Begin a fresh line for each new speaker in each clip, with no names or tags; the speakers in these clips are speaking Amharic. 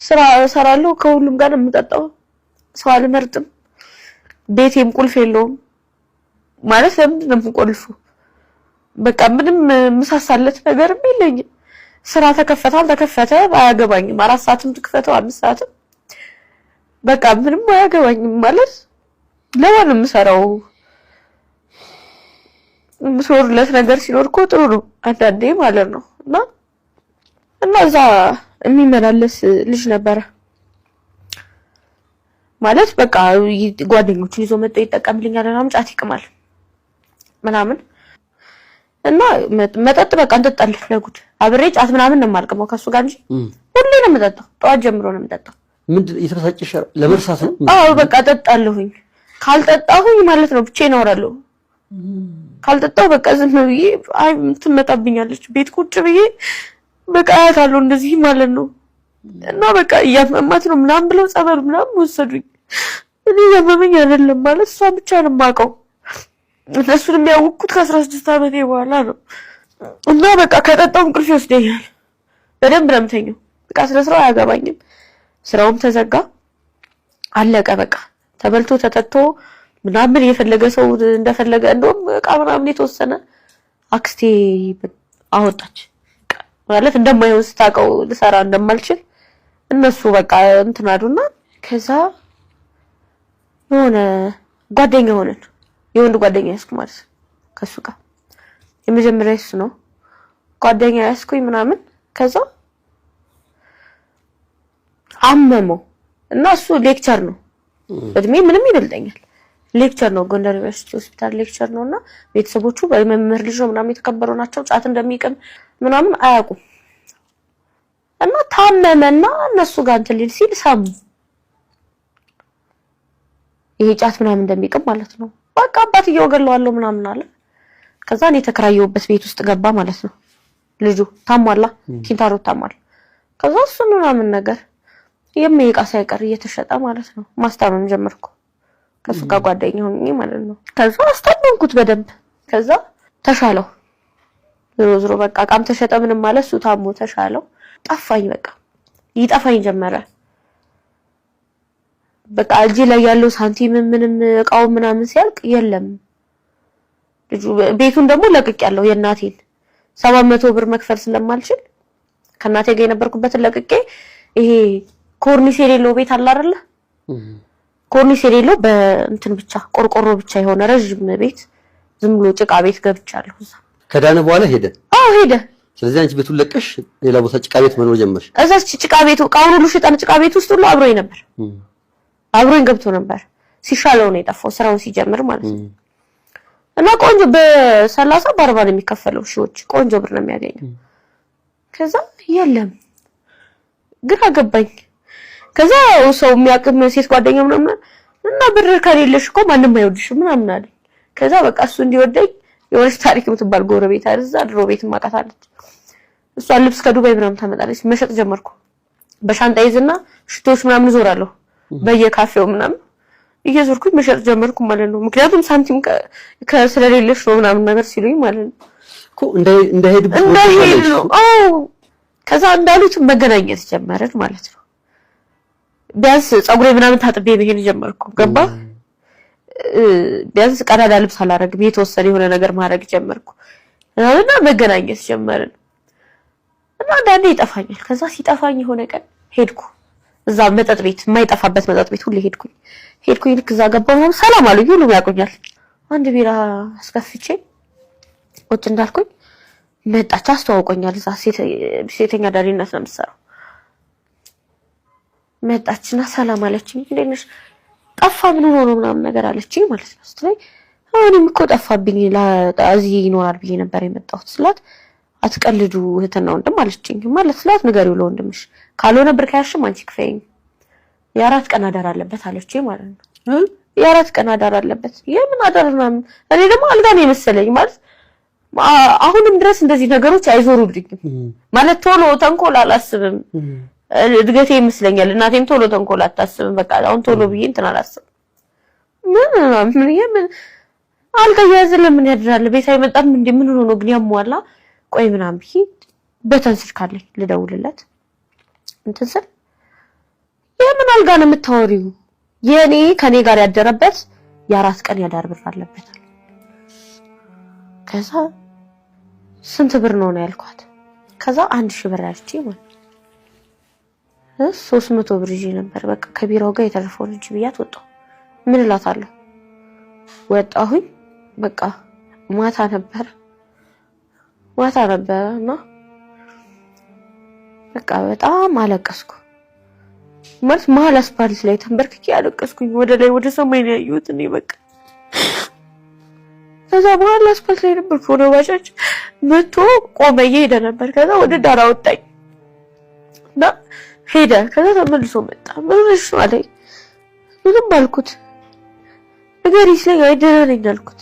ስራ እሰራለሁ ከሁሉም ጋር የምጠጣው ሰው አልመርጥም ቤቴም ቁልፍ የለውም ማለት ለምንድን ነው የምቆልፉ በቃ ምንም ምሳሳለት ነገርም የለኝም ስራ ተከፈተ አያገባኝም 4 ሰዓትም ተከፈተው 5 ሰዓትም በቃ ምንም አያገባኝም ማለት ለማንም ሰራው ምሶርለት ነገር ሲኖር እኮ ጥሩ ነው አንዳንዴ ማለት ነው እና እዛ የሚመላለስ ልጅ ነበር ማለት በቃ ጓደኞቹን ይዞ መጥቶ ይጠቀምልኛል እና ጫት ይቅማል ምናምን እና መጠጥ በቃ እንጠጣለን ለጉድ አብሬ ጫት ምናምን ነው የማልቀመው ከሱ ጋር እንጂ ሁሌ ነው የምጠጣው ጠዋት ጀምሮ ነው የምጠጣው
ምንድን እየተበሳጨሽ ለመርሳት ነው
አዎ በቃ ጠጣለሁኝ ካልጠጣሁኝ ማለት ነው ብቻዬን አወራለሁ ካልጠጣው በቃ ዝም ብዬ አይ ትመጣብኛለች ቤት ቁጭ ብዬ በቃ አያታለሁ እንደዚህ ማለት ነው እና በቃ ያመማት ነው ምናምን ብለው ጸበል ምናምን ወሰዱኝ እኔ ያመመኝ አይደለም ማለት እሷ ብቻ ነው የማውቀው እነሱን የሚያውቁት ከ16 ዓመቴ በኋላ ነው እና በቃ ከጠጣው እንቅልፍ ይወስደኛል በደንብ ነው የምተኛው በቃ ስለ ስራው አያገባኝም ስራውም ተዘጋ አለቀ በቃ ተበልቶ ተጠጥቶ ምናምን የፈለገ ሰው እንደፈለገ እንደውም እቃ ምናምን የተወሰነ አክስቴ አወጣች ማለት እንደማይሆን ስታውቀው ልሰራ እንደማልችል እነሱ በቃ እንትን አሉና ከዛ የሆነ ጓደኛ ሆነን የወንድ ጓደኛ ያስኩ ማለት ከሱ ጋር የመጀመሪያ እሱ ነው ጓደኛ ያስኩኝ ምናምን ከዛ አመመው እና እሱ ሌክቸር ነው እድሜ ምንም ይበልጠኛል ሌክቸር ነው ጎንደር ዩኒቨርሲቲ ሆስፒታል ሌክቸር ነውና ቤተሰቦቹ በመምህር ልጅ ነው ምናምን የተከበሩ ናቸው ጫት እንደሚቀም ምናምን አያውቁም እና ታመመና እነሱ ጋር እንትን ሊል ሲል ሰሙ ይሄ ጫት ምናምን እንደሚቀም ማለት ነው በቃ አባትየው ገለዋለሁ ምናምን አለ ከዛ እኔ ተከራየውበት ቤት ውስጥ ገባ ማለት ነው ልጁ ታሟላ ኪንታሮት ታሟል ከዛ እሱ ምናምን ነገር የሚይቃ ሳይቀር እየተሸጠ ማለት ነው ማስታመም ጀመርኩ ከሱ ጋር ጓደኛ ሆኜ ማለት ነው ከዛ አስተምንኩት በደንብ ከዛ ተሻለው ዞሮ በቃ ቃም ተሸጠ ምንም ማለት እሱ ታሞ ተሻለው ጠፋኝ በቃ ይጠፋኝ ጀመረ በቃ እጄ ላይ ያለው ሳንቲም ምንም እቃው ምናምን ሲያልቅ የለም ልጁ ቤቱን ደግሞ ለቅቅ ያለው የናቴን 700 ብር መክፈል ስለማልችል ከናቴ ጋር የነበርኩበትን ለቅቄ ይሄ ኮርኒስ የሌለው ቤት አለ አይደለ ኮርኒስ የሌለው በእንትን ብቻ ቆርቆሮ ብቻ የሆነ ረጅም ቤት ዝም ብሎ ጭቃ ቤት ገብቻለሁ እዛ
ከዳነ በኋላ ሄደ
አዎ ሄደ
ስለዚህ አንቺ ቤቱን ለቀሽ ሌላ ቦታ ጭቃ ቤት መኖር ጀመርሽ
እዛች ጭቃ ቤቱ ቃውሩ ሁሉ ሽጣን ጭቃ ቤት ውስጥ ሁሉ አብሮኝ ነበር አብሮኝ ገብቶ ነበር ሲሻለው ነው የጠፋው ስራውን ሲጀምር ማለት ነው እና ቆንጆ በ30 በ40 ነው የሚከፈለው ሺዎች ቆንጆ ብር ነው የሚያገኘው ከዛ የለም ግራ ገባኝ ከዛ ሰው የሚያቅም ሴት ጓደኛ ምናምን እና ብር ከሌለሽ እኮ ማንንም አይወድሽም ምናምን አለ ከዛ በቃ እሱ እንዲወደኝ የወርስ ታሪክ የምትባል ጎረቤት አይደዛ ድሮ ቤት ማቃታለች እሷ ልብስ ከዱባይ ምናምን ታመጣለች መሸጥ ጀመርኩ በሻንጣ ይዝና ሽቶች ምናምን ዞራለሁ በየካፌው ምናምን እየዞርኩኝ መሸጥ ጀመርኩ ማለት ነው ምክንያቱም ሳንቲም ከስለሌለሽ ነው ምናምን ነገር ሲሉኝ ማለት ነው
እኮ እንዳይሄድ
ነው አዎ ከዛ እንዳሉት መገናኘት ጀመርን ማለት ነው ቢያንስ ጸጉሬ ምናምን ታጥቤ መሄድ ጀመርኩ ገባ ቢያንስ ቀዳዳ ልብስ አላረግም የተወሰነ የሆነ ነገር ማድረግ ጀመርኩ እና መገናኘት ጀመርን እና አንዳንዴ ይጠፋኛል ከዛ ሲጠፋኝ የሆነ ቀን ሄድኩ እዛ መጠጥ ቤት የማይጠፋበት መጠጥ ቤት ሁሌ ሄድኩኝ ልክ እዛ ገባሁ ሰላም አሉኝ ሁሉም ያቆኛል አንድ ቢራ አስከፍቼ ቁጭ እንዳልኩኝ መጣች አስተዋውቆኛል እዛ ሴተኛ ዳሪነት ነው የምትሰራው መጣችና ሰላም አለችኝ እንዴት ነሽ ጠፋ ምን ሆኖ ምናምን ነገር አለችኝ ማለት ነው ስትለኝ አሁንም እኮ ጠፋብኝ ለአዚ ይኖራል ብዬ ነበር የመጣሁት ስላት አትቀልዱ እህትና ወንድም አለችኝ ማለት ስላት ንገሪው ለወንድምሽ ካልሆነ ብር ካያሽም አንቺ ክፈይኝ የ4 ቀን አዳር አለበት አለችኝ ማለት ነው የ4 ቀን አዳር አለበት የምን አዳር ምናምን እኔ ደግሞ አልጋ ነው የመሰለኝ ማለት አሁንም ድረስ እንደዚህ ነገሮች አይዞሩልኝም ማለት ቶሎ ተንኮል አላስብም እድገቴ ይመስለኛል እናቴም ቶሎ ተንኮል አታስብም በቃ አሁን ቶሎ ብዬ እንትን አላስብም ምን የምን አልጋ ያዘለ ምን ያድራል ቤት አይመጣም እንዴ ምን ሆኖ ግን ያሟላ ቆይ ምናምን ብዬ በተንስል ካለኝ ልደውልለት እንትን ስል የምን አልጋ ነው የምታወሪው? የኔ ከኔ ጋር ያደረበት የ4 ቀን ያዳር ብር አለበት። ከዛ ስንት ብር ነው ያልኳት። ከዛ 1000 ብር አለች ማለት 300 ብር ይዤ ነበር። በቃ ከቢራው ጋር የተረፈውን እንጂ ብያት ወጣሁ። ምን እላታለሁ? ወጣሁኝ። በቃ ማታ ነበርና በቃ በጣም አለቀስኩ። ማለት መሀል አስፓልት ላይ ተንበርክኬ አለቀስኩኝ። ወደ ላይ ወደ ሰማይ ነው ያየሁት እኔ በቃ። ከዛ መሀል አስፓልት ላይ ነበር ሆኖ ባጃጅ መቶ ቆመ እየሄደ ነበር። ከዛ ወደ ዳር አወጣኝ እና ሄደ። ከዛ ተመልሶ መጣ። ምንሽ አለኝ። ምንም አልኩት። ንገሪኝ ላይ አይደረኝ አልኩት።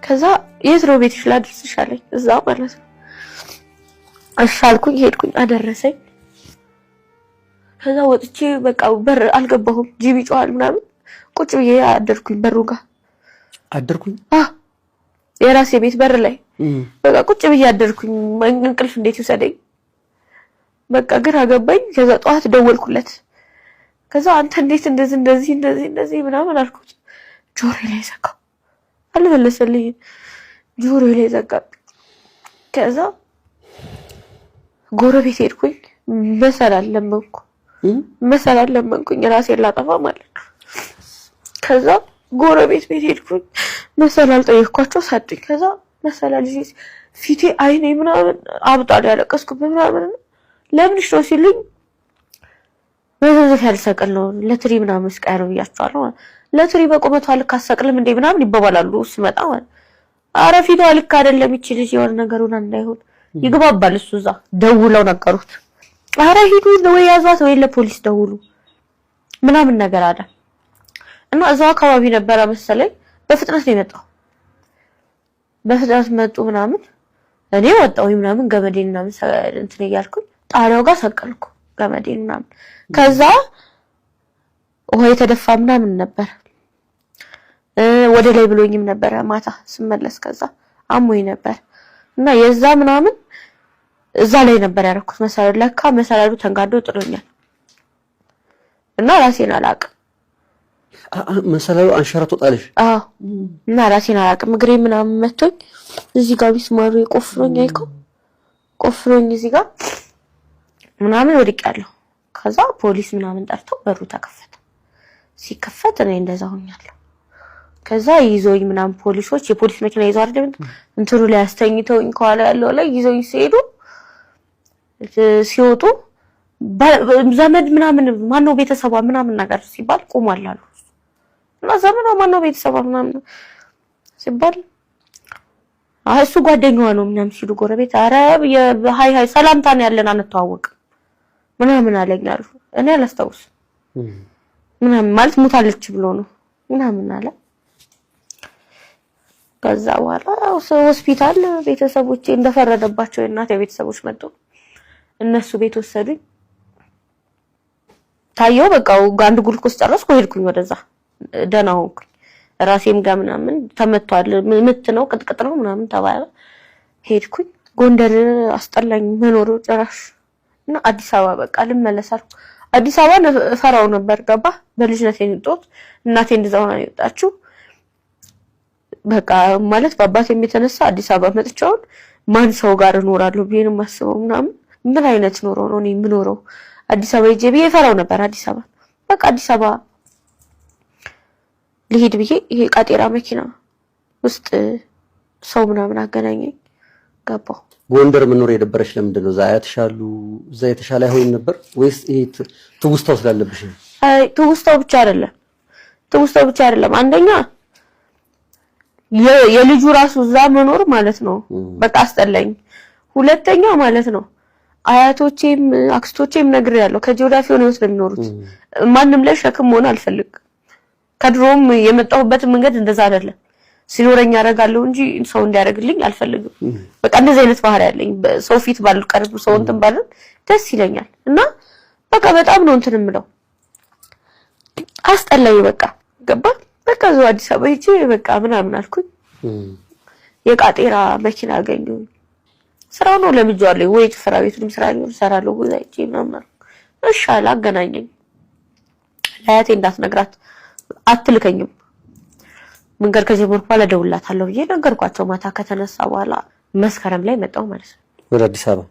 ከዛ የት ነው ቤትሽ ላድርስሽ አለኝ። እዛ ማለት ነው። እሺ አልኩኝ። ሄድኩኝ አደረሰኝ። ከዛ ወጥቼ በቃ በር አልገባሁም። ጂቢ ጮሃል ምናምን ቁጭ ብዬ አደርኩኝ በሩ ጋር
አደርኩኝ።
የራሴ ቤት በር ላይ በቃ ቁጭ ብዬ አደርኩኝ። እንቅልፍ እንዴት ይወሰደኝ በቃ ግራ ገባኝ። ከዛ ጠዋት ደወልኩለት። ከዛ አንተ እንዴት እንደዚህ ምናምን አልኩት። ጆሮ ላይ ዘጋ። አልመለሰልኝ። ጆሮ ላይ ዘጋ። ከዛ ጎረቤት ሄድኩኝ። መሰላል ለመንኩኝ ራሴን ላጠፋ ማለት ነው። ከዛ ጎረቤት ቤት ሄድኩኝ። መሰላል ጠየቅኳቸው ሰጡኝ። ከዛ መሰላል ፊቴ አይኔ ምናምን አብጧል። ያለቀስኩበት ምናምን ለምንሽ ነው ሲሉኝ በዘዘፍ ያልሰቀል ነው ለትሪ ምናምን ስቃይ ነው ብያቸዋለሁ። ለትሪ በቁመቷ ልክ አሰቅልም እንዴ ምናምን ይባባላሉ ስመጣ ማለት። ኧረ ፊቷ ልክ አይደለም ይቺ ልጅ የሆነ ነገሩን እንዳይሆን ይግባባል። እሱ እዛ ደውለው ነገሩት። ኧረ ሂዱ ወይ ያዟት ወይ ለፖሊስ ደውሉ ምናምን ነገር አለ እና እዛው አካባቢ ነበረ መሰለኝ። በፍጥነት ነው የመጣው። በፍጥነት መጡ ምናምን። እኔ ወጣሁኝ ምናምን ገመዴን ምናምን እንትን እያልኩኝ ጣሪያው ጋር ሰቀልኩ ገመዴን ምናምን። ከዛ ውሃ የተደፋ ምናምን ነበር። ወደ ላይ ብሎኝም ነበር ማታ ስመለስ። ከዛ አሞኝ ነበር እና የዛ ምናምን እዛ ላይ ነበር ያደረኩት መሰላሉ። ለካ መሰላሉ ተንጋዶ ጥሎኛል እና ራሴን አላቅም።
መሰላሉ አንሸራቶ ጣለሽ?
አዎ። እና ራሴን አላቅም። እግሬ ምናምን መቶኝ እዚህ ጋር ቢስማሩ ቆፍሮኝ አይከው ቆፍሮኝ እዚህ ጋር ምናምን ወድቄያለሁ። ከዛ ፖሊስ ምናምን ጠርቶ በሩ ተከፈተ። ሲከፈት እኔ እንደዛ ሆኛለሁ። ከዛ ይዞኝ ምናምን ፖሊሶች የፖሊስ መኪና ይዘው አይደል እንትኑ ላይ አስተኝተውኝ ከኋላ ያለው ላይ ይዘውኝ ሲወጡ ዘመድ ምናምን ማነው ቤተሰቧ ምናምን ነገር ሲባል ቆሟል አሉ። እና ዘመዷ ማነው ቤተሰቧ ምናምን ሲባል እሱ ጓደኛዋ ነው ምናምን ሲሉ ጎረቤት ኧረ ሃይ ሰላምታ ነው ያለን አንተዋወቅም ምናምን አለኝ አሉ። እኔ አላስታውስም ምናምን ማለት ሞታለች ብሎ ነው ምናምን አለ። ከዛ በኋላ ሆስፒታል ቤተሰቦቼ እንደፈረደባቸው የእናቴ ቤተሰቦች መጡ። እነሱ ቤት ወሰዱኝ። ታየው በቃ አንድ ጉልኮስ ጨረስኩ። ሄድኩኝ ወደዛ ደህና ሆንኩኝ። ራሴም ጋር ምናምን ተመቷል። ምት ነው ቅጥቅጥ ነው ምናምን ተባለ። ሄድኩኝ። ጎንደር አስጠላኝ መኖር ጭራሽ እና አዲስ አበባ በቃ ልመለስ አልኩ። አዲስ አበባ ፈራው ነበር ገባ። በልጅነቴ ንጦት እናቴ እንደዛው ነው የወጣችው። በቃ ማለት በአባቴም የተነሳ አዲስ አበባ መጥቻው ማን ሰው ጋር እኖራለሁ ብዬ ነው የማስበው ምናምን። ምን አይነት ኑሮ ነው እኔ የምኖረው? አዲስ አበባ ሂጅ ብዬ ፈራው ነበር አዲስ አበባ። በቃ አዲስ አበባ ልሄድ ብዬ ይሄ ቃጤራ መኪና ውስጥ ሰው ምናምን አገናኘኝ ገባሁ።
ጎንደር መኖር የደበረሽ ለምንድን ነው? እዛ ያተሻሉ እዛ የተሻለ አይሆን ነበር ወይስ ይሄ ትውስታው ስላለብሽ?
አይ ትውስታው ብቻ አይደለም። አንደኛ የልጁ ራሱ እዛ መኖር ማለት ነው በቃ አስጠላኝ። ሁለተኛ ማለት ነው አያቶቼም አክስቶቼም ነግሬያለሁ ከጂኦግራፊ ነው የሚኖሩት። ማንንም ላይ ሸክም መሆን አልፈልግም። ከድሮም የመጣሁበት መንገድ እንደዛ አይደለም። ሲኖረኝ ያደርጋለሁ እንጂ ሰው እንዲያደርግልኝ አልፈልግም። በቃ እንደዚህ አይነት ባህሪ ያለኝ ሰው ፊት ባሉ ቀርብ ሰው እንትን ባሉ ደስ ይለኛል እና በቃ በጣም ነው እንትን የምለው። አስጠላኝ በቃ ገባ። በቃ እዛው አዲስ አበባ ሂጅ በቃ ምናምን አልኩኝ። የቃጤራ መኪና አገኘሁ። ስራው ነው ለምጄዋለሁ። ወይ ጭፈራ ቤቱንም ስራ ነው እሰራለሁ። ወይ ሂጅ ምናምን እሺ አለ አገናኘኝ። ለአያቴ እንዳትነግራት አትልከኝም መንገር ከጀመርኩ በኋላ ደውላታለሁ ብዬ ነገርኳቸው። ማታ ከተነሳ በኋላ መስከረም ላይ መጣሁ ማለት ነው
ወደ አዲስ አበባ።